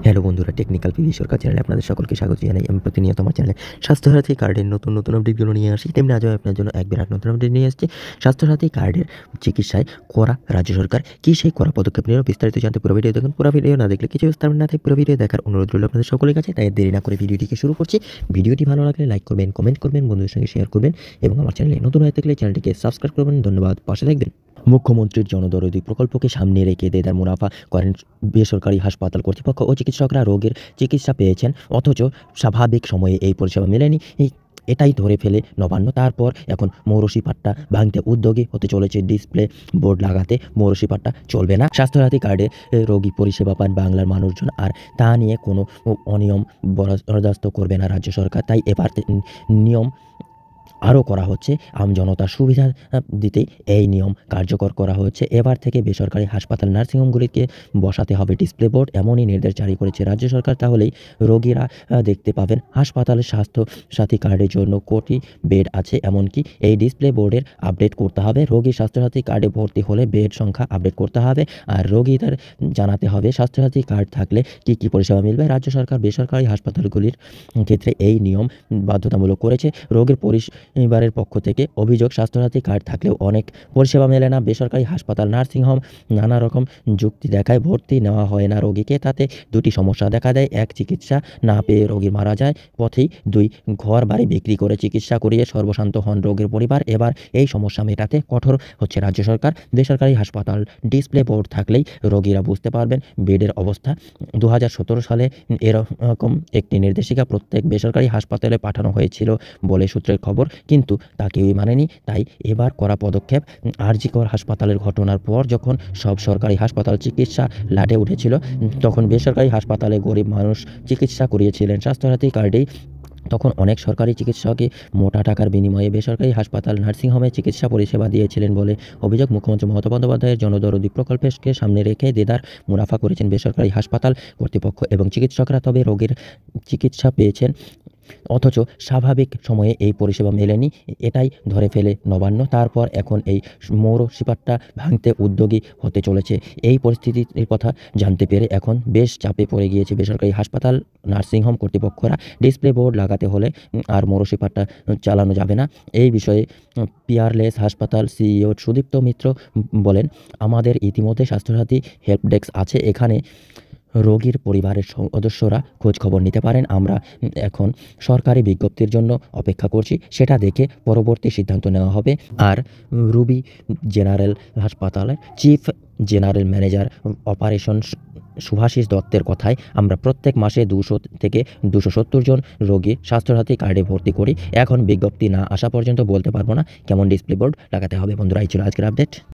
Hello বন্ধুরা, technical PV সরকার চ্যানেলে আপনাদের সকলকে স্বাগত জানাই। আমি প্রতিনিয়ত আমার চ্যানেলে স্বাস্থ্যসাথী কার্ডের নতুন আপডেটগুলো নিয়ে আসি। তেমনি আজও আপনার জন্য এক বিরাট নতুন আপডেট নিয়ে আসছি। স্বাস্থ্যসাথী কার্ডের চিকিৎসায় কড়া রাজ্য সরকার কী সেই কড়া পদক্ষেপ নিল, বিস্তারিত জানতে পুরো ভিডিও দেখুন। পুরো ভিডিও না দেখলে কিছু বুঝতে পারবেন না, তাই পুরো ভিডিও দেখার অনুরোধ রইল আপনাদের সকলের কাছে। তাই দেরি না করে ভিডিওটিকে শুরু করছি। ভিডিওটি ভালো লাগলে লাইক করবেন, কমেন্ট করবেন, বন্ধুদের সঙ্গে শেয়ার করবেন এবং আমার চ্যানেলে নতুন হয়ে থাকলে চ্যানেলটিকে সাবস্ক্রাইব করবেন। ধন্যবাদ, পাশে থাকবেন। মুখ্যমন্ত্রীর জনদরদি প্রকল্পকে সামনে রেখে দেদার মুনাফা করেন বেসরকারি হাসপাতাল কর্তৃপক্ষ ও চিকিৎসকরা। রোগীর চিকিৎসা পেয়েছেন, অথচ স্বাভাবিক সময়ে এই পরিষেবা মেলেনি। এটাই ধরে ফেলে নবান্ন। তারপর এখন মৌরসি পাট্টা ভাঙতে উদ্যোগী হতে চলেছে। ডিসপ্লে বোর্ড লাগাতে মৌরসি পাট্টা চলবে না। স্বাস্থ্যসাথী কার্ডে রোগী পরিষেবা পান বাংলার মানুষজন, আর তা নিয়ে কোনো অনিয়ম বরদাস্ত করবে না রাজ্য সরকার। তাই এবার নিয়ম আরও করা হচ্ছে। আমজনতার সুবিধা দিতেই এই নিয়ম কার্যকর করা হচ্ছে। এবার থেকে বেসরকারি হাসপাতাল, নার্সিংহোমগুলিকে বসাতে হবে ডিসপ্লে বোর্ড, এমনই নির্দেশ জারি করেছে রাজ্য সরকার। তাহলেই রোগীরা দেখতে পাবেন হাসপাতালে স্বাস্থ্যসাথী কার্ডের জন্য কোটি বেড আছে। এমনকি এই ডিসপ্লে বোর্ডের আপডেট করতে হবে। রোগী স্বাস্থ্যসাথী কার্ডে ভর্তি হলে বেড সংখ্যা আপডেট করতে হবে, আর রোগীদের জানাতে হবে স্বাস্থ্যসাথী কার্ড থাকলে কী কী পরিষেবা মিলবে। রাজ্য সরকার বেসরকারি হাসপাতালগুলির ক্ষেত্রে এই নিয়ম বাধ্যতামূলক করেছে। রোগীর পরিবারের পক্ষ থেকে অভিযোগ, স্বাস্থ্যসাথী কার্ড থাকলেও অনেক পরিষেবা মেলে না। বেসরকারি হাসপাতাল, নার্সিংহোম নানা রকম যুক্তি দেখায় ভর্তি নেওয়া হয় না রোগীকে। তাতে দুটি সমস্যা দেখা দেয়। এক, চিকিৎসা না পেয়ে রোগী মারা যায় পথেই। দুই, ঘর বাড়ি বিক্রি করে চিকিৎসা করিয়ে সর্বশান্ত হন রোগীর পরিবার। এবার এই সমস্যা মেটাতে কঠোর হচ্ছে রাজ্য সরকার। বেসরকারি হাসপাতাল ডিসপ্লে বোর্ড থাকলেই রোগীরা বুঝতে পারবেন বেডের অবস্থা। 2017 সালে এরকম একটি নির্দেশিকা প্রত্যেক বেসরকারি হাসপাতালে পাঠানো হয়েছিল বলে সূত্রের খবর, কিন্তু তা কেউই মানেনি। তাই এবার করা পদক্ষেপ। আরজিকর হাসপাতালের ঘটনার পর যখন সব সরকারি হাসপাতাল চিকিৎসা লাটে উঠেছিল, তখন বেসরকারি হাসপাতালে গরিব মানুষ চিকিৎসা করিয়েছিলেন স্বাস্থ্যসাথী কার্ডেই। তখন অনেক সরকারি চিকিৎসকই মোটা টাকার বিনিময়ে বেসরকারি হাসপাতাল, নার্সিংহোমে চিকিৎসা পরিষেবা দিয়েছিলেন বলে অভিযোগ। মুখ্যমন্ত্রী মমতা বন্দ্যোপাধ্যায়ের জনদরদি প্রকল্পকে সামনে রেখে দেদার মুনাফা করেছেন বেসরকারি হাসপাতাল কর্তৃপক্ষ এবং চিকিৎসকরা। তবে রোগীর চিকিৎসা পেয়েছেন, অথচ স্বাভাবিক সময়ে এই পরিষেবা মেলেনি। এটাই ধরে ফেলে নবান্ন। তারপর এখন এই মৌরসিপাট্টা ভাঙতে উদ্যোগী হতে চলেছে। এই পরিস্থিতির কথা জানতে পেরে এখন বেশ চাপে পড়ে গিয়েছে বেসরকারি হাসপাতাল, নার্সিংহোম কর্তৃপক্ষরা। ডিসপ্লে বোর্ড লাগাতে হলে আর মৌরসিপাট্টা চালানো যাবে না। এই বিষয়ে পিয়ারলেস হাসপাতাল সিইও সুদীপ্ত মিত্র বলেন, আমাদের ইতিমধ্যে স্বাস্থ্যসাথী হেল্প ডেস্ক আছে, এখানে রোগীর পরিবারের সদস্যরা খোঁজ খবর নিতে পারেন। আমরা এখন সরকারি বিজ্ঞপ্তির জন্য অপেক্ষা করছি, সেটা দেখে পরবর্তী সিদ্ধান্ত নেওয়া হবে। আর রুবি জেনারেল হাসপাতালের chief general manager operation Subhashis দত্তের কথায়, আমরা প্রত্যেক মাসে 200 থেকে 270 জন রোগী স্বাস্থ্যসাথী কার্ডে ভর্তি করি। এখন বিজ্ঞপ্তি না আসা পর্যন্ত বলতে পারবো না কেমন ডিসপ্লে বোর্ড লাগাতে হবে। বন্ধুরা, এই ছিল আজকের আপডেট।